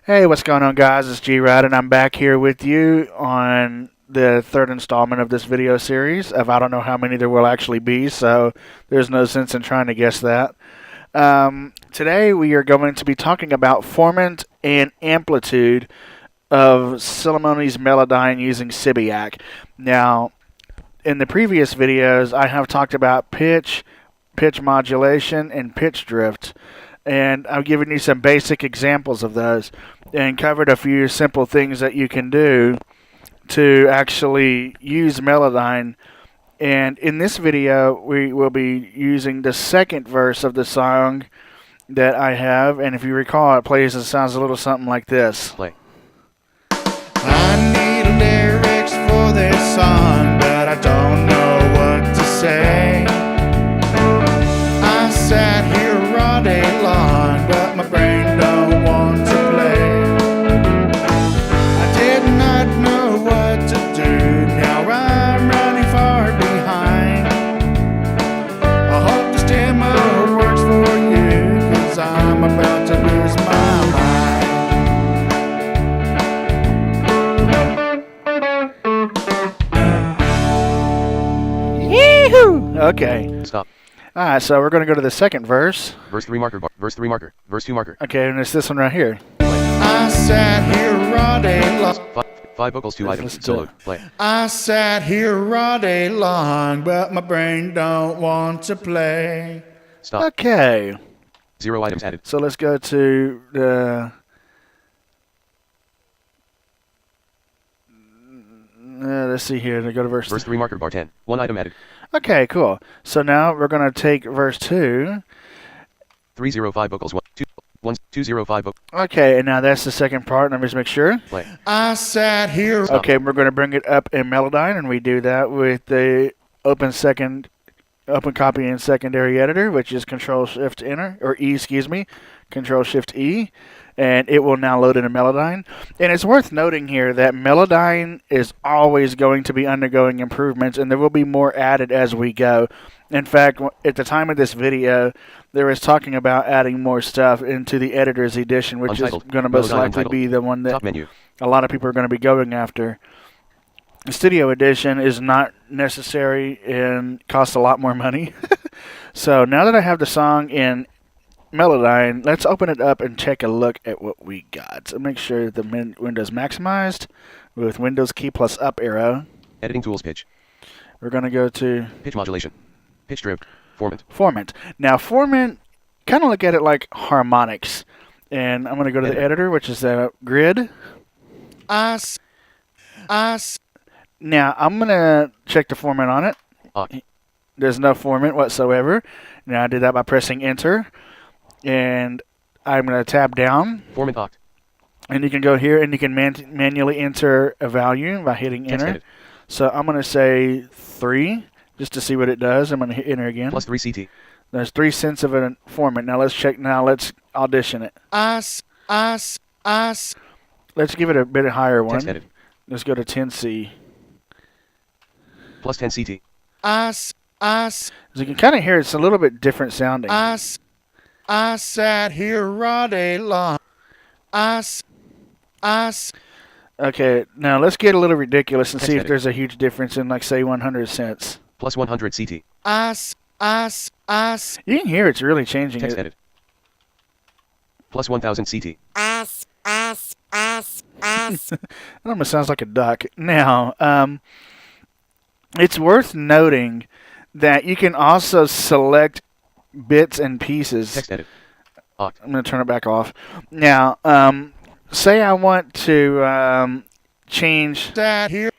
Hey, what's going on, guys? It's G-rad, and I'm back here with you on the third installment of this video series of I don't know how many there will actually be, so there's no sense in trying to guess that. Today we are going to be talking about Formant and Amplitude of Celemony's Melodyne using SIBIAC. Now, in the previous videos, I have talked about pitch modulation, and pitch drift. And I've given you some basic examples of those and covered a few simple things that you can do to actually use Melodyne. And in this video, we will be using the second verse of the song that I have. And if you recall, it plays and sounds a little something like this. Play. I need lyrics for this song, but I don't know what to say. I sat here all day long, but my brain don't want to play. I did not know what to do, now I'm running far behind. I hope this demo works for you, 'cause I'm about to lose my mind. Yee-hoo! Okay. Stop. Alright, so we're going to go to the second verse. Verse 3 marker. Verse 3 marker. Verse 2 marker. Okay, and it's this one right here. I sat here all day long. Five vocals, 2 items. Solo. Play. I sat here all day long, but my brain don't want to play. Stop. Okay, 0 items added. so let's go to the... let's see here. Go to verse... Verse 3 marker bar 10. 1 item added. Okay, cool. So now we're going to take verse 2. 305 vocals. 205 vocals. Okay, and now that's the second part. Let me just make sure. Play. I sat here. Stop. Okay, we're going to bring it up in Melodyne, and we do that with the open copy and secondary editor, which is Control-Shift-Enter, or E, excuse me, Control-Shift-E, and it will now load into Melodyne. And it's worth noting here that Melodyne is always going to be undergoing improvements, and there will be more added as we go. In fact, at the time of this video, there was talking about adding more stuff into the editor's edition, which Untitled. is going to most Melodyne likely Untitled. be the one that Top menu. a lot of people are going to be going after. The Studio Edition is not necessary and costs a lot more money. So now that I have the song in Melodyne, let's open it up and take a look at what we got. So make sure the window's maximized with Windows key plus up arrow. Editing tools. Pitch. We're going to go to Pitch modulation. Pitch drift. Formant. Formant. Now Formant, kind of look at it like harmonics. And I'm going to go to the editor, which is the grid. Now, I'm going to check the Formant on it. There's no Formant whatsoever. Now, I did that by pressing Enter. And I'm going to tab down. Formant Oct. And you can go here and you can manually enter a value by hitting Text Enter. edit. So I'm going to say 3 just to see what it does. I'm going to hit Enter again. Plus 3 CT. There's 3 cents of a Formant. Now, let's check. Now, let's audition it. Let's give it a bit higher one. Text edit. Let's go to 10C. Plus 10 CT. As you can kind of hear, it's a little bit different sounding. I sat here all day long. Okay, now let's get a little ridiculous and Text see if edit. there's a huge difference in, like, say, 100 cents. Plus 100 CT. You can hear it's really changing Text it. edit. Plus 1000 CT. It almost sounds like a duck. Now, it's worth noting that you can also select bits and pieces. Text edit. Oct. I'm going to turn it back off. Now, say I want to change... Sat here.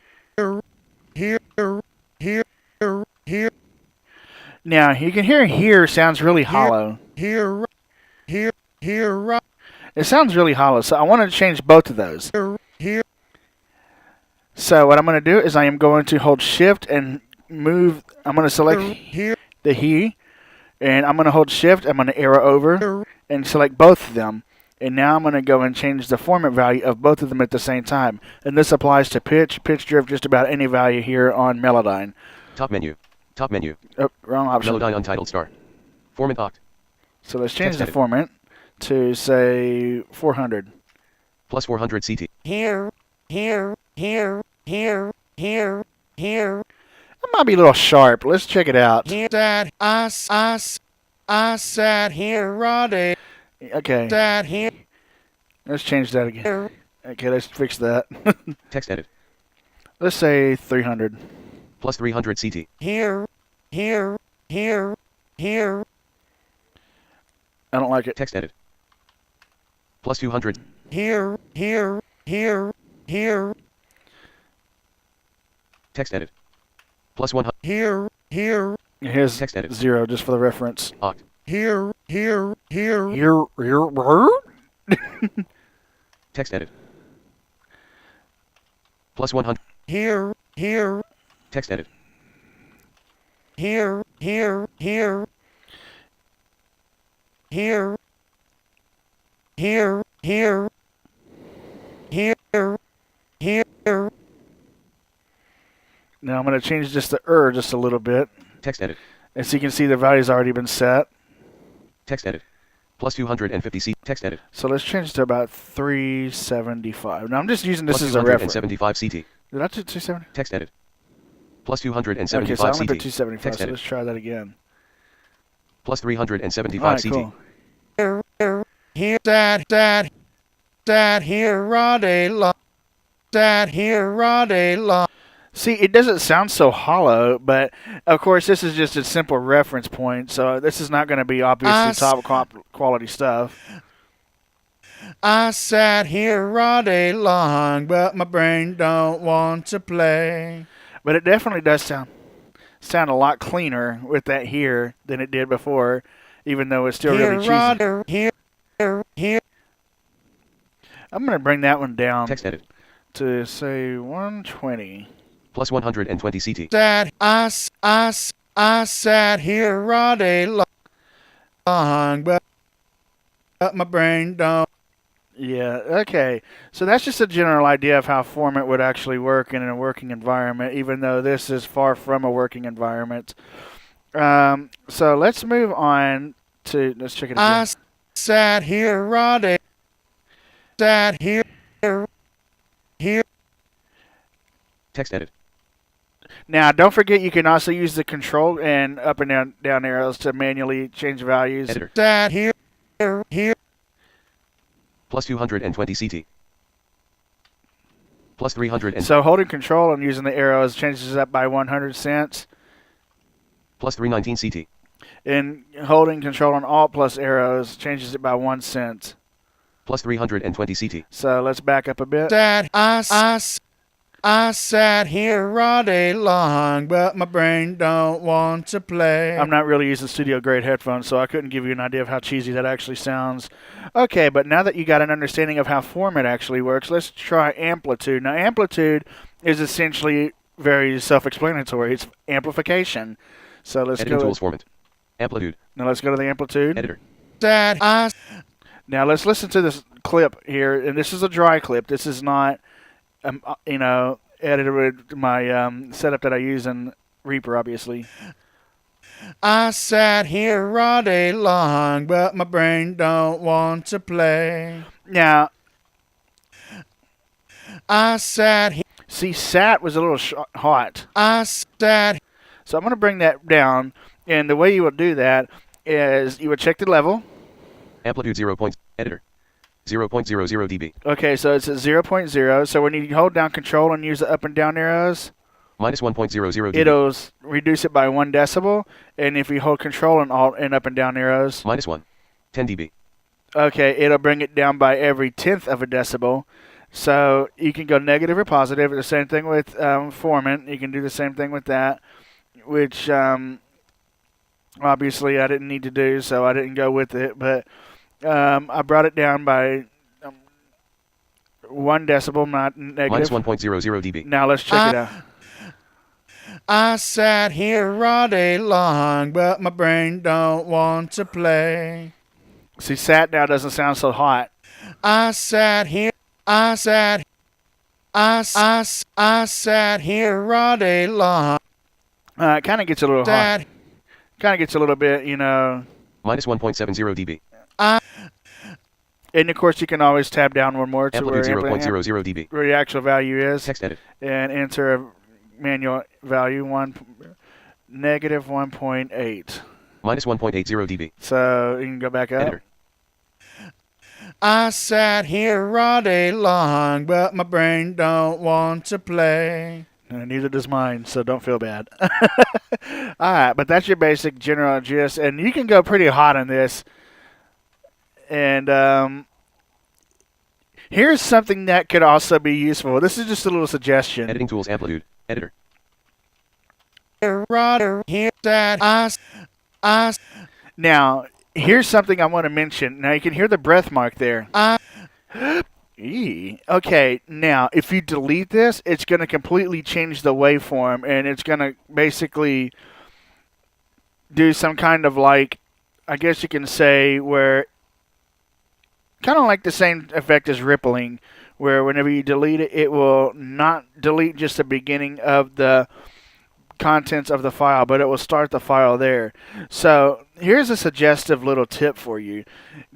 Now, you can hear here sounds really hollow. Here. It sounds really hollow, so I want to change both of those. Here. So what I'm going to do is I am going to hold Shift and move. I'm going to select the he, and I'm going to hold Shift. I'm going to arrow over and select both of them. And now I'm going to go and change the Formant value of both of them at the same time. And this applies to pitch drift, just about any value here on Melodyne. Top menu. Top menu. Oh, wrong option. Melodyne Untitled Star. Formant Oct. So let's change Text the edit. Formant to, say, 400. Plus 400 CT. Here. That might be a little sharp. Let's check it out. Here, Dad, I sat here all day. Okay. Dad, here. Let's change that again. Okay, let's fix that. Text edit. Let's say 300. Plus 300 CT. Here. I don't like it. Text edit. Plus 200. Here. Text edit. Plus 100. Here's Text edit. 0 just for the reference. Oct. Here. Text edit. Plus 100. Here. Text edit. Here. Now I'm going to change just the just a little bit. Text edit. As you can see, the value's already been set. Text edit. Plus 250 CT. Text edit. So let's change to about 375. Now I'm just using this Plus as a reference. 275 CT. Did I do 270? Text edit. Plus Okay, 275 so I only CT. put 275, Text so edit. let's try that again. Plus 375 All right, CT. cool. Here, Dad, here all day long. Dad, here all day long. See, it doesn't sound so hollow, but of course this is just a simple reference point, so this is not going to be obviously top quality stuff. I sat here all day long, but my brain don't want to play. But it definitely does sound a lot cleaner with that here than it did before, even though it's still really cheesy. Here. I'm going to bring that one down Text edit. to, say, 120. Plus 120 CT. Dad, I sat here all day long, but my brain don't. Yeah, okay. So that's just a general idea of how Formant would actually work in a working environment, even though this is far from a working environment. So let's move on to, let's check it again. I sat here all day. Sat here. Text edit. Now, don't forget you can also use the control and up and down arrows to manually change values. Editor. Sat here. Plus 220 CT. Plus 300 So holding control and using the arrows changes it up by 100 cents. plus 319 CT. And holding control on Alt plus arrows changes it by 1 cent. Plus 320 CT. So let's back up a bit. Dad, I sat here all day long, but my brain don't want to play. I'm not really using studio grade headphones, so I couldn't give you an idea of how cheesy that actually sounds. Okay, but now that you got an understanding of how Formant actually works, let's try Amplitude. Now, Amplitude is essentially very self-explanatory. It's amplification. So let's Editing go. tools Formant. Amplitude. Now let's go to the Amplitude. Editor. Dad, Now let's listen to this clip here, and this is a dry clip. This is not, edited with my setup that I use in Reaper, obviously. I sat here all day long, but my brain don't want to play. Now, I sat here. see, sat was a little hot. I sat. So I'm going to bring that down, and the way you would do that is you would check the level. Amplitude 0. Editor. 0.00 dB. Okay, so it's at 0.0. So when you hold down Control and use the up and down arrows, Minus 1.00 dB. it'll reduce it by 1 decibel. And if you hold Control and Alt and up and down arrows, Minus 1. 10 dB. okay, it'll bring it down by every 1/10 of a decibel. So you can go negative or positive. The same thing with Formant. You can do the same thing with that, which obviously I didn't need to do, so I didn't go with it. But I brought it down by 1 decibel, not negative. Minus 1.00 dB. Now let's check it out. I sat here all day long, but my brain don't want to play. See, sat now doesn't sound so hot. I sat here. I sat here all day long. It kind of gets a little hot. Dad, Kind of gets a little bit, Minus 1.70 dB. And of course, you can always tab down one more to where, Amplitude 0.00 dB. where the actual value is. Text edit. And enter a manual value, negative 1.8. Minus 1.80 dB. So you can go back up. Editor. I sat here all day long, but my brain don't want to play. Neither does mine, so don't feel bad. All right, but that's your basic general gist, and you can go pretty hot on this. And here's something that could also be useful. This is just a little suggestion. Editing tools. Amplitude. Editor. Now, here's something I want to mention. Now, you can hear the breath mark there. Okay, now, if you delete this, it's going to completely change the waveform, and it's going to basically do some kind of like, I guess you can say, where kind of like the same effect as rippling, where whenever you delete it, it will not delete just the beginning of the contents of the file, but it will start the file there. So here's a suggestive little tip for you.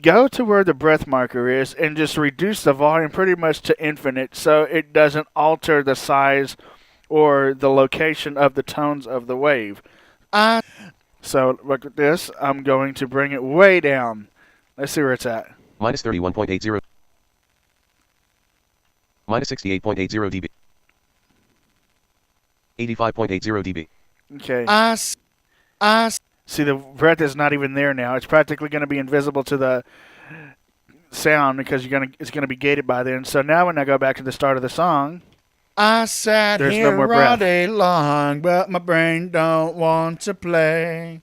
Go to where the breath marker is and just reduce the volume pretty much to infinite so it doesn't alter the size or the location of the tones of the wave. So look at this. I'm going to bring it way down. Let's see where it's at. Minus 31.80. Minus 68.80 dB. 85.80 dB. Okay. See, the breath is not even there now. It's practically going to be invisible to the sound because it's going to be gated by then. So now when I go back to the start of the song, I sat there's here no more all breath. day long, but my brain don't want to play.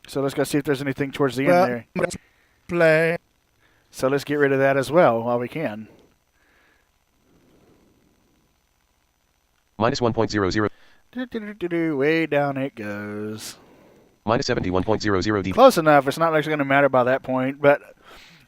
So let's go see if there's anything towards the end there. Play. So let's get rid of that as well while we can. Minus 1.00. Way down it goes. Minus 71.00 dB. Close enough. It's not actually going to matter by that point. But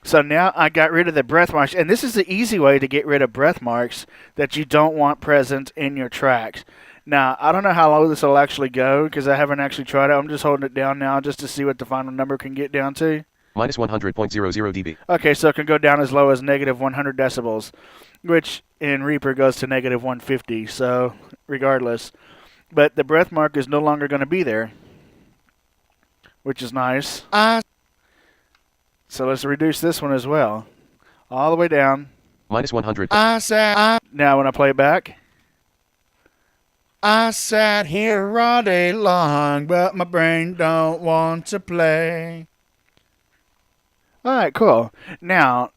so now I got rid of the breath marks. And this is the easy way to get rid of breath marks that you don't want present in your tracks. Now, I don't know how low this will actually go because I haven't actually tried it. I'm just holding it down now just to see what the final number can get down to. Minus 100.00 dB. Okay, so it can go down as low as negative 100 decibels, which in Reaper goes to negative 150, so regardless. But the breath mark is no longer going to be there, which is nice. So let's reduce this one as well, all the way down. Minus 100. Now when I play it back, I sat here all day long, but my brain don't want to play. all right, cool. Now,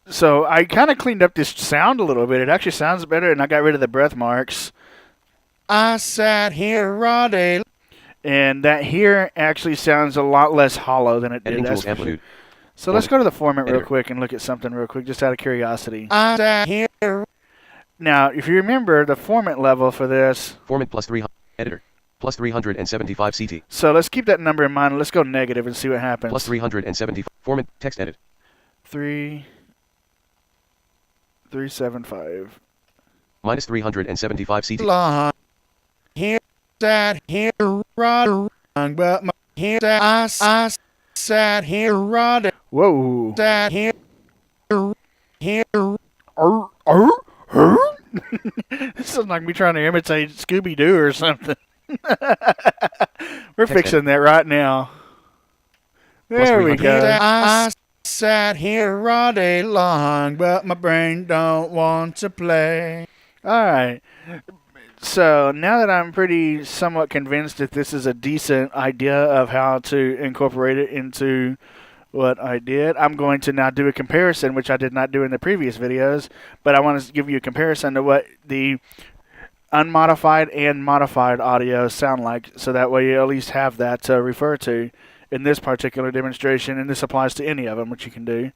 so I kind of cleaned up this sound a little bit. It actually sounds better, and I got rid of the breath marks. I sat here all day. And that here actually sounds a lot less hollow than it did. Editing That's tools. for sure. Amplitude. So let's go to the Formant real Editor. quick and look at something real quick, just out of curiosity. I sat here. Now, if you remember the Formant level for this, Formant plus 300. Editor. Plus 375 CT. so let's keep that number in mind. Let's go negative and see what happens. Plus 375. Formant. Text edit. 375. Minus 375 CT. Long. Here sat here all long, but my here I sat here all day. Whoa. Sat here. This is like me trying to imitate Scooby-Doo or something. We're fixing that right now. There we go. I sat here all day long, but my brain don't want to play. All right. So now that I'm pretty somewhat convinced that this is a decent idea of how to incorporate it into what I did, I'm going to now do a comparison, which I did not do in the previous videos, but I want to give you a comparison to what the unmodified and modified audio sound like, so that way you at least have that to refer to in this particular demonstration, and this applies to any of them, which you can do.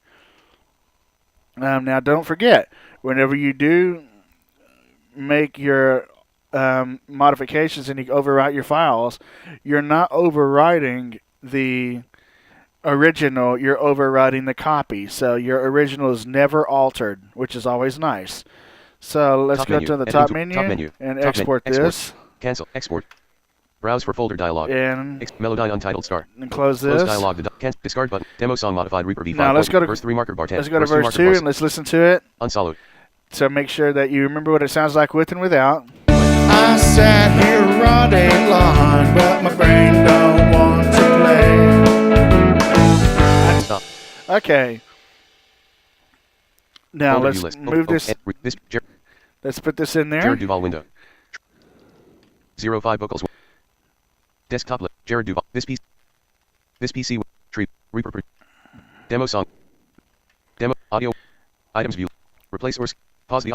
Now, don't forget, whenever you do make your modifications and you overwrite your files, you're not overwriting the original, you're overwriting the copy. So your original is never altered, which is always nice. So let's Top go menu. to the Editing top tool. menu, Top menu. and Top export menu. this. Cancel. Export. Browse for folder dialog. And Melodyne untitled star. close Close this. dialog. Discard button. Demo song modified. Reaper V5. Now let's go to verse 3 marker bar 10. Let's go to verse 2 verse marker 2 bar and let's listen to it. Unsoloed. So make sure that you remember what it sounds like with and without. I sat here all day long, but my brain don't want to play. Stop. Okay. Now Folder let's view list. move this. Let's put this in there. Gerad Duval window. 05 vocals. Desktop list. Gerad Duval. This PC. Tree. Reaper. Demo song. Demo audio. Items view. Replace source. Pause the.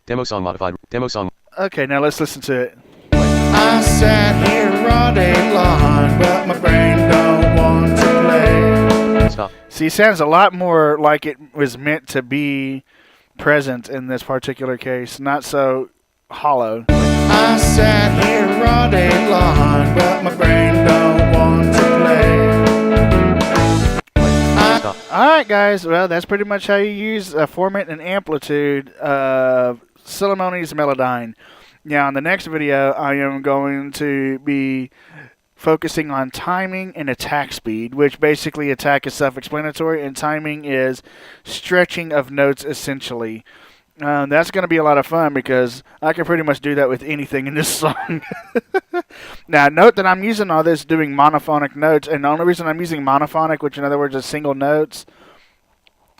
Demo song modified. Demo song. Okay, now let's listen to it. I sat here all day long, but my brain don't want to play. Stop. See, it sounds a lot more like it was meant to be present in this particular case, not so hollow. I sat here all day long, but my brain don't want to play. Stop. All right, guys. Well, that's pretty much how you use Formant and Amplitude of Celemony's Melodyne. Now, in the next video, I am going to be focusing on timing and attack speed, which basically attack is self-explanatory, and timing is stretching of notes, essentially. That's going to be a lot of fun because I can pretty much do that with anything in this song. Now, note that I'm using all this doing monophonic notes, and the only reason I'm using monophonic, which in other words is single notes,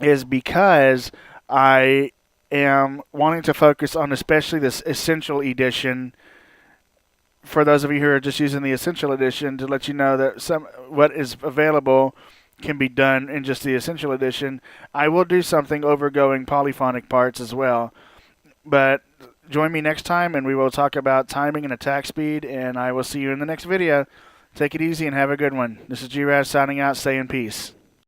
is because I am wanting to focus on especially this Essential Edition. For those of you who are just using the Essential Edition, to let you know that what is available can be done in just the Essential Edition. I will do something overgoing polyphonic parts as well. But join me next time and we will talk about timing and attack speed, and I will see you in the next video. Take it easy and have a good one. This is Gerad signing out. Stay in peace.